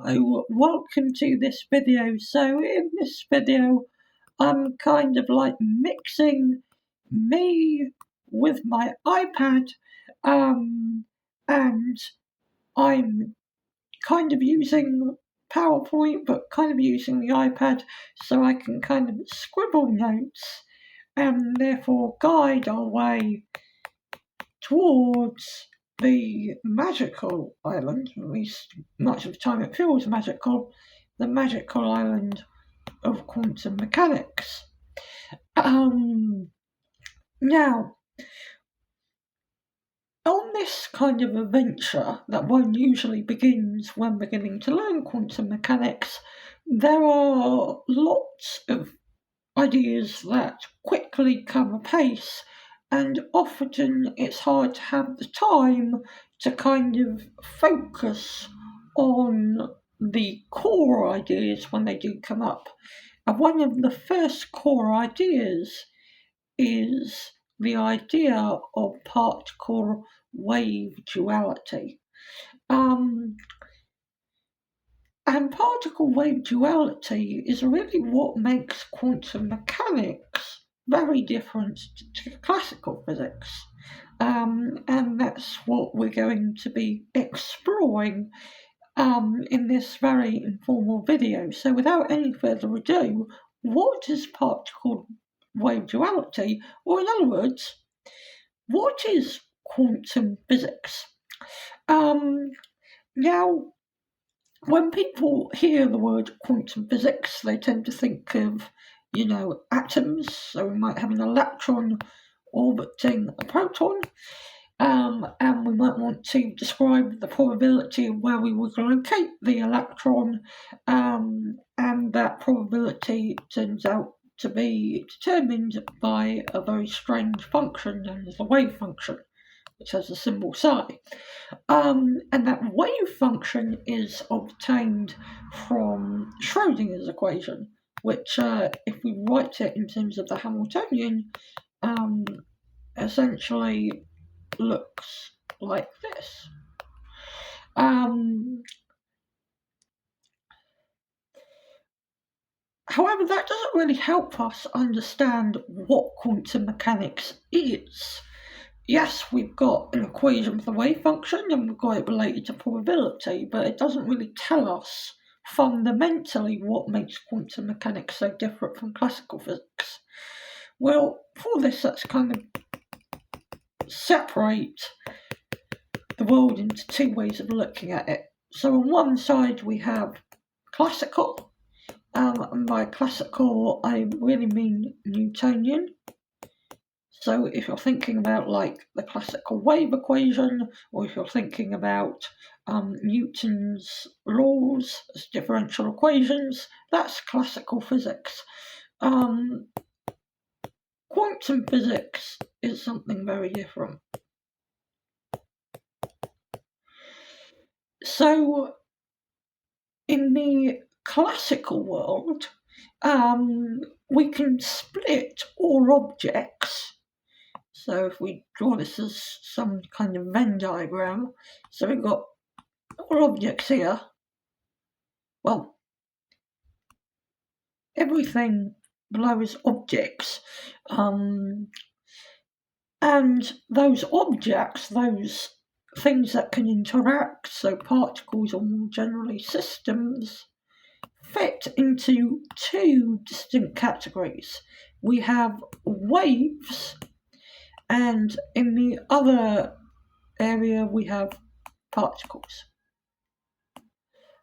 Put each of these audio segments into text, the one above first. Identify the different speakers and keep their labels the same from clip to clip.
Speaker 1: Hello, welcome to this video. So in this video, I'm kind of like mixing me with my iPad, and I'm kind of using PowerPoint, but kind of using the iPad so I can kind of scribble notes and therefore guide our way towards the magical island, at least much of the time it feels magical, the magical island of quantum mechanics. Now, on this kind of adventure that one usually begins when beginning to learn quantum mechanics, there are lots of ideas that quickly come apace, and often it's hard to have the time to kind of focus on the core ideas when they do come up. And one of the first core ideas is the idea of particle wave duality. And particle wave duality is really what makes quantum mechanics very different to classical physics. And that's what we're going to be exploring in this very informal video. So without any further ado, what is particle wave duality? Or in other words, what is quantum physics? Now, when people hear the word quantum physics, they tend to think of, atoms. So we might have an electron orbiting a proton, and we might want to describe the probability of where we would locate the electron, and that probability turns out to be determined by a very strange function known as the wave function, which has the symbol psi. And that wave function is obtained from Schrodinger's equation, which, if we write it in terms of the Hamiltonian, essentially looks like this. However, that doesn't really help us understand what quantum mechanics is. Yes, we've got an equation for the wave function and we've got it related to probability, but it doesn't really tell us fundamentally what makes quantum mechanics so different from classical physics. Well, for this, let's kind of separate the world into two ways of looking at it. So on one side we have classical, and by classical I really mean Newtonian. So if you're thinking about like the classical wave equation, or if you're thinking about Newton's laws as differential equations, that's classical physics. Quantum physics is something very different. So in the classical world, we can split all objects. So if we draw this as some kind of Venn diagram, so we've got all objects here. Well, everything below is objects. And those objects, those things that can interact, so particles or more generally systems, fit into two distinct categories. We have waves, and in the other area we have particles.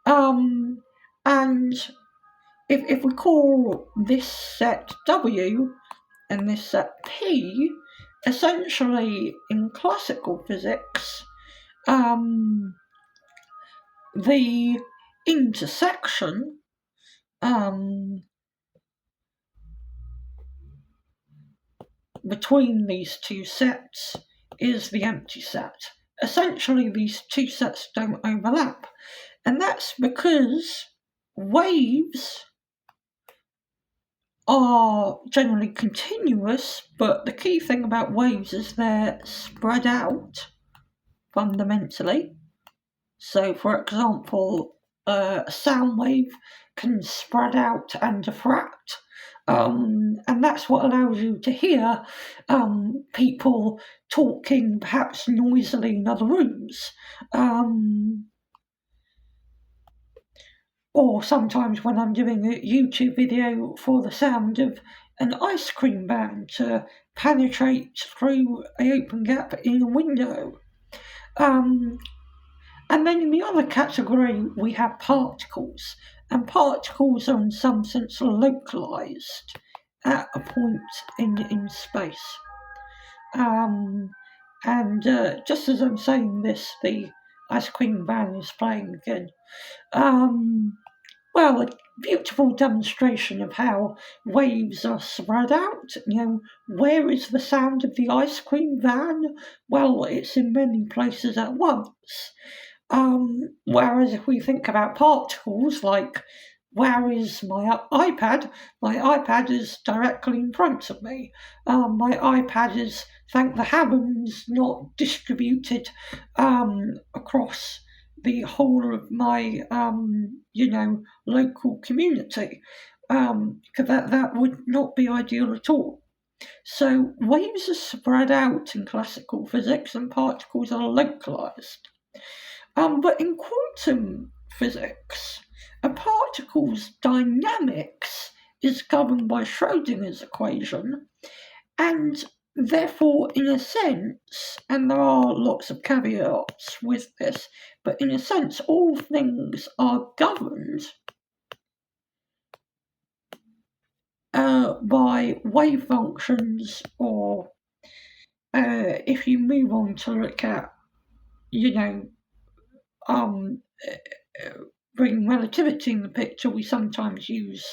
Speaker 1: And if we call this set W and this set P, essentially in classical physics, the intersection between these two sets is the empty set. Essentially, these two sets don't overlap, and that's because waves are generally continuous, but the key thing about waves is they're spread out fundamentally. So, for example, a sound wave can spread out and diffract. And that's what allows you to hear people talking perhaps noisily in other rooms. Or sometimes when I'm doing a YouTube video for the sound of an ice cream van to penetrate through an open gap in a window. And then in the other category, we have particles. And particles are in some sense localized at a point in space. And just as I'm saying this, the ice cream van is playing again. Well, a beautiful demonstration of how waves are spread out. Where is the sound of the ice cream van? Well, it's in many places at once. Whereas if we think about particles, like where is my iPad? My iPad is directly in front of me. My iPad is, thank the heavens, not distributed across the whole of my, local community, because that would not be ideal at all. So waves are spread out in classical physics and particles are localized. But in quantum physics, a particle's dynamics is governed by Schrodinger's equation, and therefore, in a sense, and there are lots of caveats with this, but in a sense, all things are governed by wave functions, or if you move on to look at, bringing relativity in the picture, we sometimes use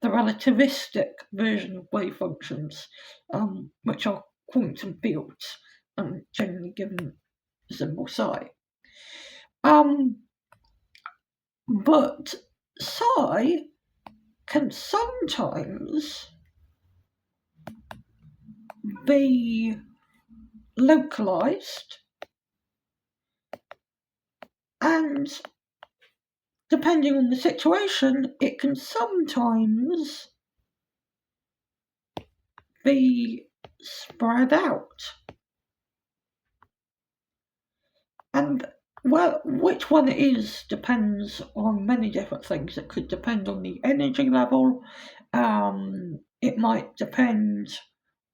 Speaker 1: the relativistic version of wave functions, which are quantum fields, generally given the symbol psi. But psi can sometimes be localized, and depending on the situation, it can sometimes be spread out. And, well, which one it is depends on many different things. It could depend on the energy level. It might depend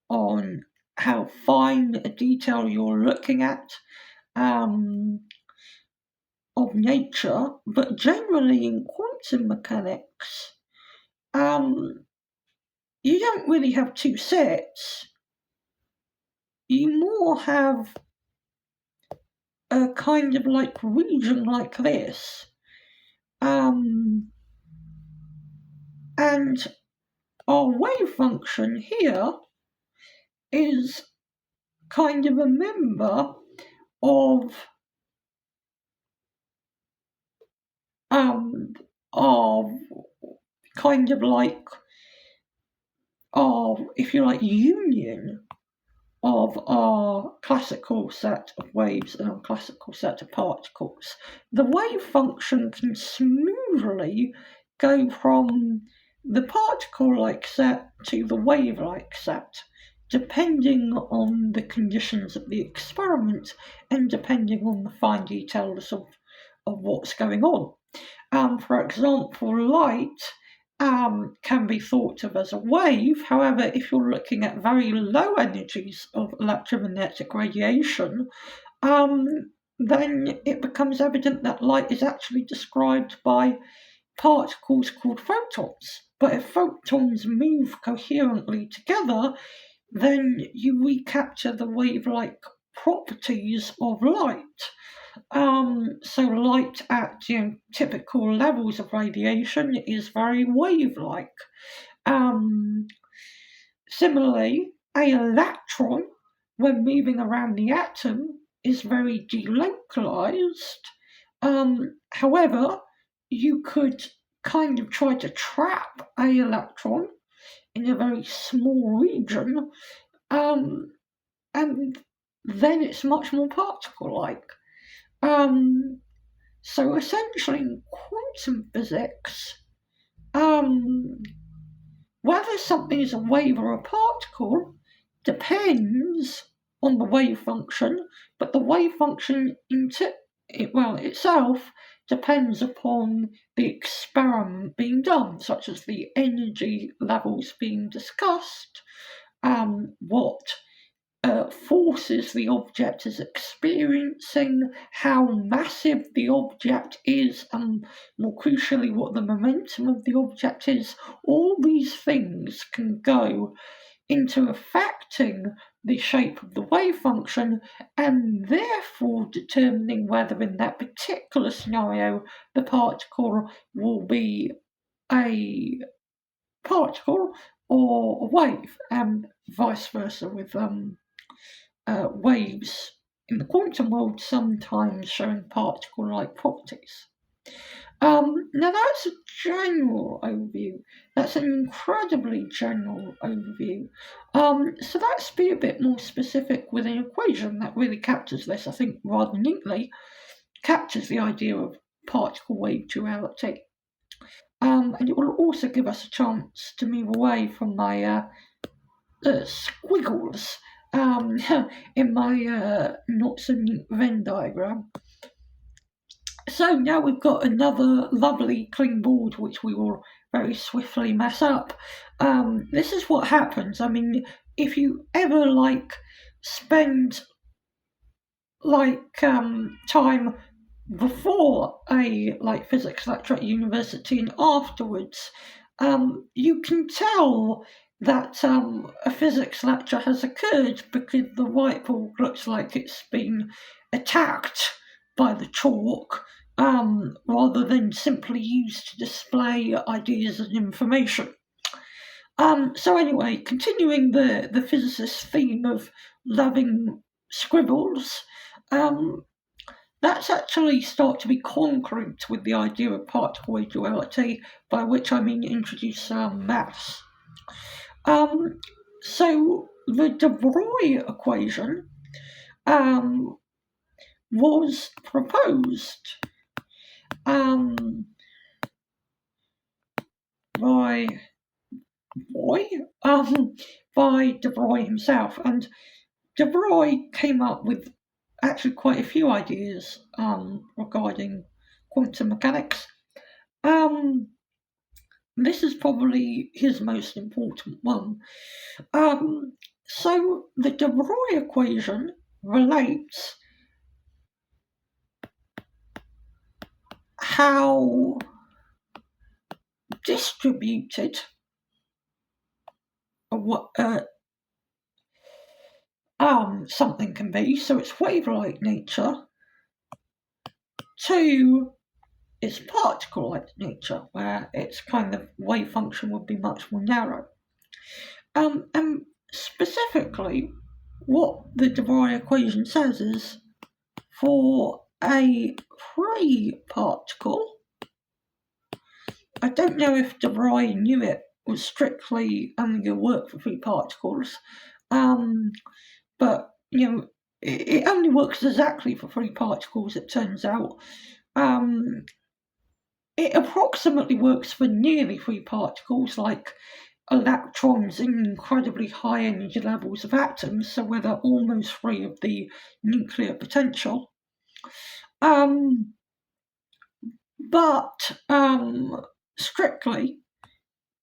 Speaker 1: on how fine a detail you're looking at of nature. But generally in quantum mechanics, you don't really have two sets. You more have a kind of like region like this. And our wave function here is kind of a member of kind of like our, if you like, union of our classical set of waves and our classical set of particles. The wave function can smoothly go from the particle-like set to the wave-like set, depending on the conditions of the experiment and depending on the fine details of what's going on. For example, light can be thought of as a wave. However, if you're looking at very low energies of electromagnetic radiation, then it becomes evident that light is actually described by particles called photons. But if photons move coherently together, then you recapture the wave-like properties of light. So light at typical levels of radiation is very wave-like. Similarly, an electron, when moving around the atom, is very delocalized. However, you could kind of try to trap an electron in a very small region, and then it's much more particle-like. So essentially, in quantum physics, whether something is a wave or a particle depends on the wave function, but the wave function itself depends upon the experiment being done, such as the energy levels being discussed, what forces the object is experiencing, how massive the object is, and more crucially, what the momentum of the object is. All these things can go into affecting the shape of the wave function and therefore determining whether in that particular scenario the particle will be a particle or a wave, and vice versa with waves in the quantum world sometimes showing particle-like properties. Now that's a general overview. That's an incredibly general overview. So let's be a bit more specific with an equation that really captures this, I think, rather neatly, captures the idea of particle-wave duality. And it will also give us a chance to move away from my squiggles in my not so neat Venn diagram. So now we've got another lovely clean board which we will very swiftly mess up. This is what happens. I mean, if you ever spend time before a physics lecture at university and afterwards, you can tell that a physics lecture has occurred because the whiteboard looks like it's been attacked by the chalk, rather than simply used to display ideas and information. So anyway, continuing the physicist's theme of loving scribbles, that's actually start to be concrete with the idea of particle-wave duality, by which I mean introduce maths. So the de Broglie equation was proposed by de Broglie himself, and de Broglie came up with actually quite a few ideas regarding quantum mechanics. This is probably his most important one. So the de Broglie equation relates how distributed something can be, so its wave-like nature, to its particle-like nature, where its kind of wave function would be much more narrow. And specifically, what the de Broglie equation says is, for a free particle, I don't know if de Broglie knew it was strictly only going to work for free particles, but it only works exactly for free particles, it turns out. It approximately works for nearly free particles, like electrons in incredibly high energy levels of atoms, so where they're almost free of the nuclear potential. But strictly,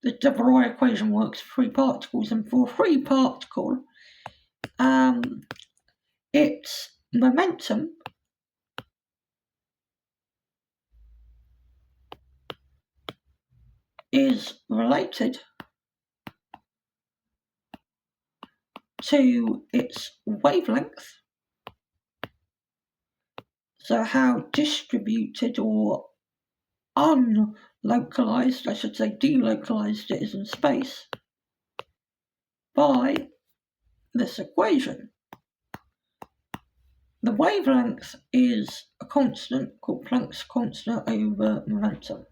Speaker 1: the de Broglie equation works for free particles, and for a free particle, its momentum is related to its wavelength, so how distributed or unlocalized, I should say delocalized it is in space, by this equation. The wavelength is a constant called Planck's constant over momentum.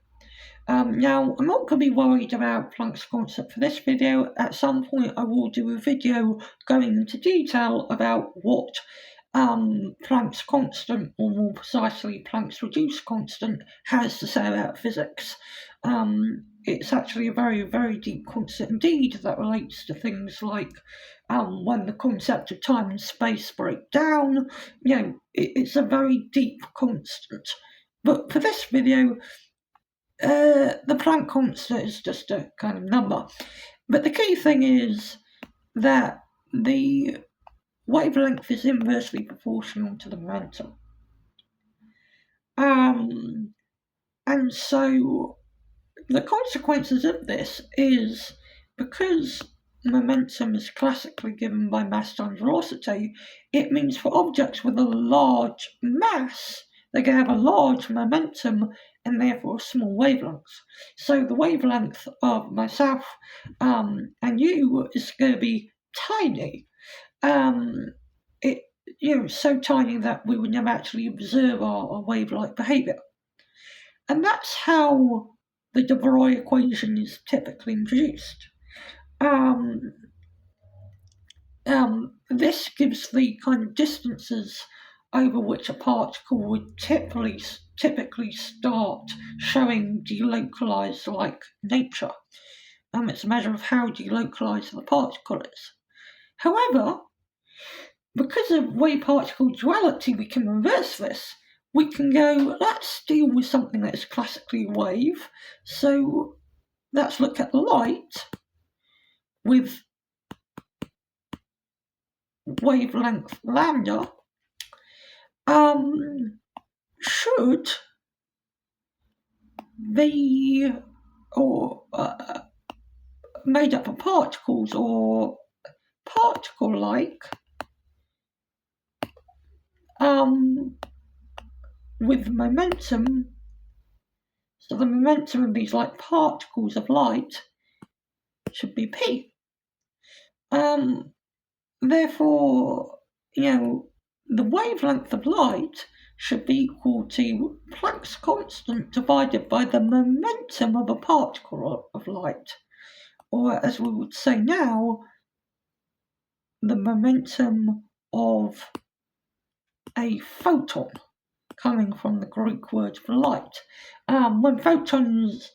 Speaker 1: Now, I'm not going to be worried about Planck's constant for this video. At some point, I will do a video going into detail about what Planck's constant, or more precisely Planck's reduced constant, has to say about physics. It's actually a very, very deep concept indeed that relates to things like when the concept of time and space break down. It's a very deep constant. But for this video, the Planck constant is just a kind of number. But the key thing is that the wavelength is inversely proportional to the momentum. And so the consequences of this is, because momentum is classically given by mass times velocity, it means for objects with a large mass, they're going to have a large momentum and therefore a small wavelength. So the wavelength of myself and you is going to be tiny. So tiny that we would never actually observe our wave-like behaviour. And that's how the de Broglie equation is typically introduced. This gives the kind of distances over which a particle would typically start showing delocalized-like nature. It's a measure of how delocalized the particle is. However, because of wave-particle duality, we can reverse this. We can go, let's deal with something that is classically a wave. So let's look at light with wavelength lambda. Should be made up of particles or particle-like with momentum. So the momentum of these like particles of light should be p. Therefore, the wavelength of light should be equal to Planck's constant divided by the momentum of a particle of light, or as we would say now, the momentum of a photon, coming from the Greek word for light. When photons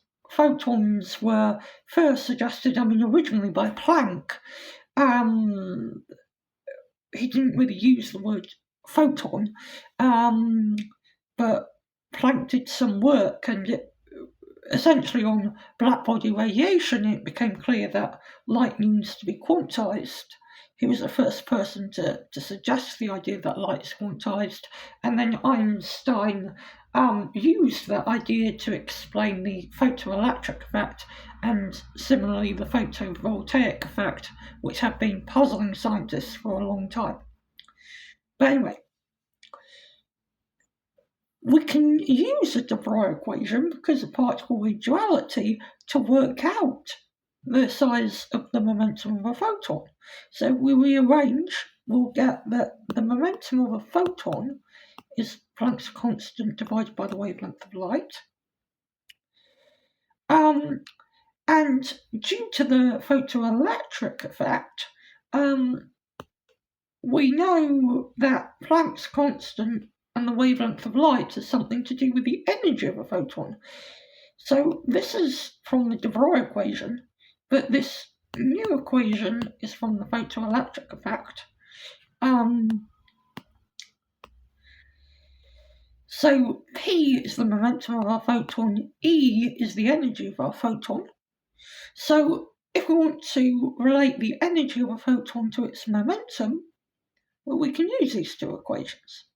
Speaker 1: were first suggested, originally by Planck, he didn't really use the word photon, but Planck did some work, and essentially on blackbody radiation, it became clear that light needs to be quantized. He was the first person to suggest the idea that light is quantized, and then Einstein used that idea to explain the photoelectric effect, and similarly the photovoltaic effect, which have been puzzling scientists for a long time. But anyway, we can use the de Broglie equation, because of particle wave duality, to work out the size of the momentum of a photon. So we rearrange, we'll get that the momentum of a photon is Planck's constant divided by the wavelength of light. And due to the photoelectric effect, we know that Planck's constant and the wavelength of light has something to do with the energy of a photon. So this is from the de Broglie equation, but this new equation is from the photoelectric effect. So P is the momentum of our photon, E is the energy of our photon. So if we want to relate the energy of a photon to its momentum, well, we can use these two equations.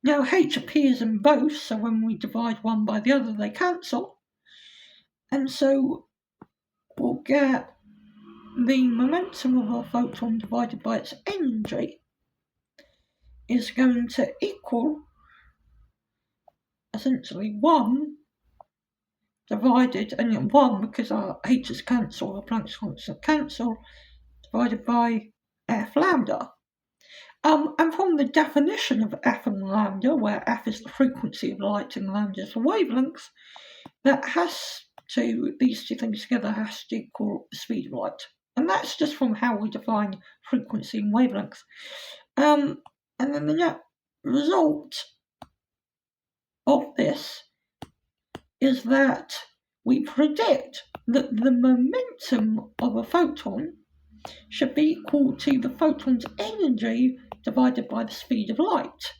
Speaker 1: Now H appears in both, so when we divide one by the other, they cancel. And so we'll get the momentum of our photon divided by its energy is going to equal essentially 1 divided, and 1 because our h's cancel, our Planck's constant cancel, divided by f lambda. And from the definition of f and lambda, where f is the frequency of light and lambda is the wavelength, these two things together has to equal the speed of light. And that's just from how we define frequency and wavelength. And then the net result of this is that we predict that the momentum of a photon should be equal to the photon's energy divided by the speed of light.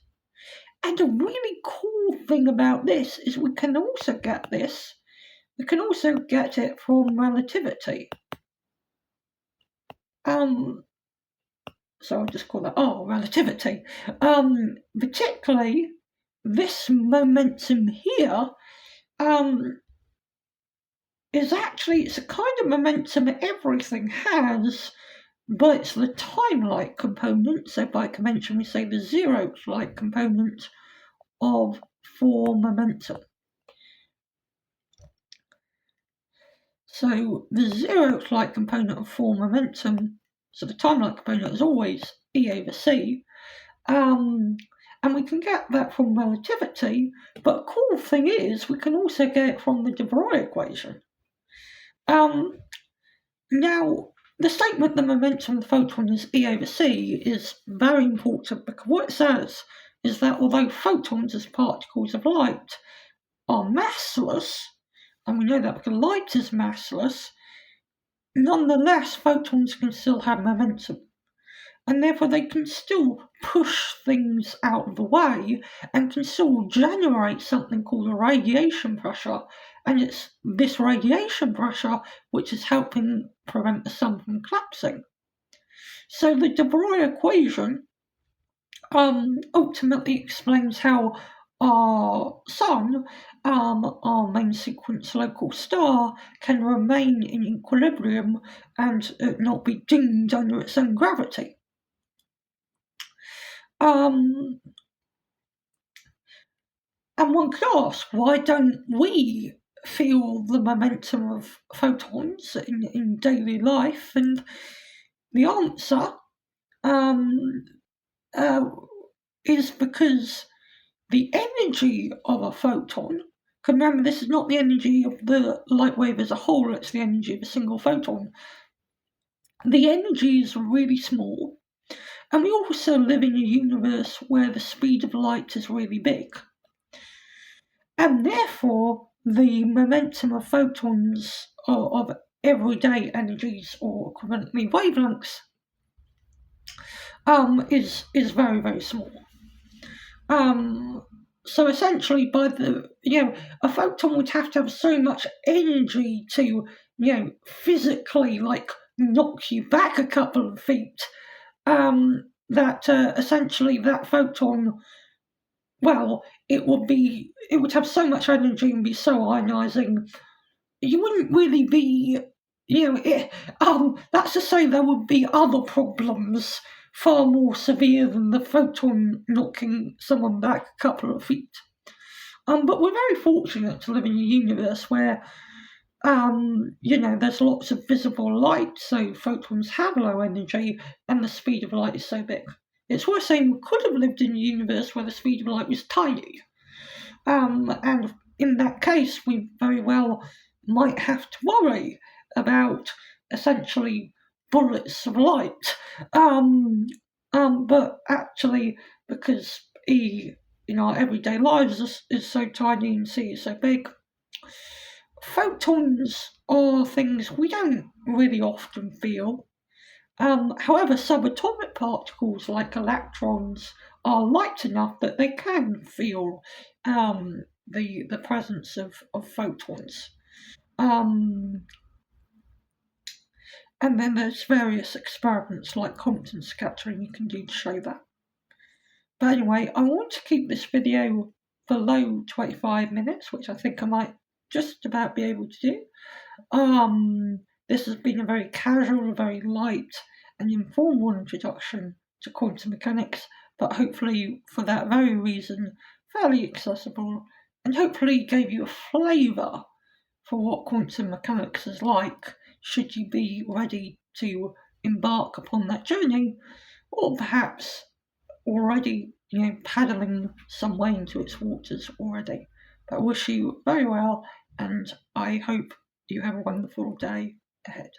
Speaker 1: And a really cool thing about this is we can also get it from relativity. So I'll just call that relativity. Particularly this momentum here is actually, it's a kind of momentum everything has, but it's the time-like component. So by convention we say the zeroth-like component of form momentum. So the zeroth-like component of form momentum, so the time-like component is always E over c, and we can get that from relativity, but a cool thing is we can also get it from the de Broglie equation. Now, the statement the momentum of the photon is E over c is very important, because what it says is that although photons as particles of light are massless, and we know that because light is massless, nonetheless photons can still have momentum. And therefore they can still push things out of the way and can still generate something called a radiation pressure. And it's this radiation pressure which is helping prevent the sun from collapsing. So the de Broglie equation ultimately explains how our sun, our main sequence local star, can remain in equilibrium and not be dinged under its own gravity. And one could ask, why don't we feel the momentum of photons in daily life? And the answer is because the energy of a photon, remember this is not the energy of the light wave as a whole, it's the energy of a single photon. The energy is really small, and we also live in a universe where the speed of light is really big. And therefore, the momentum of photons of everyday energies, or equivalently wavelengths, is very, very small. So essentially, a photon would have to have so much energy to, physically knock you back a couple of feet, that essentially that photon, well, it would have so much energy and be so ionizing, you wouldn't really be, that's to say there would be other problems far more severe than the photon knocking someone back a couple of feet. But we're very fortunate to live in a universe where, there's lots of visible light, so photons have low energy, and the speed of light is so big. It's worth saying we could have lived in a universe where the speed of light was tiny. And in that case, we very well might have to worry about essentially bullets of light. But actually, because E in our everyday lives is so tiny and C is so big, photons are things we don't really often feel. However, subatomic particles like electrons are light enough that they can feel the presence of photons. And then there's various experiments like Compton scattering you can do to show that. But anyway, I want to keep this video below 25 minutes, which I think I might just about be able to do. This has been a very casual, very light and informal introduction to quantum mechanics, but hopefully for that very reason, fairly accessible, and hopefully gave you a flavour for what quantum mechanics is like, should you be ready to embark upon that journey, or perhaps already, paddling some way into its waters already. But I wish you very well, and I hope you have a wonderful day ahead.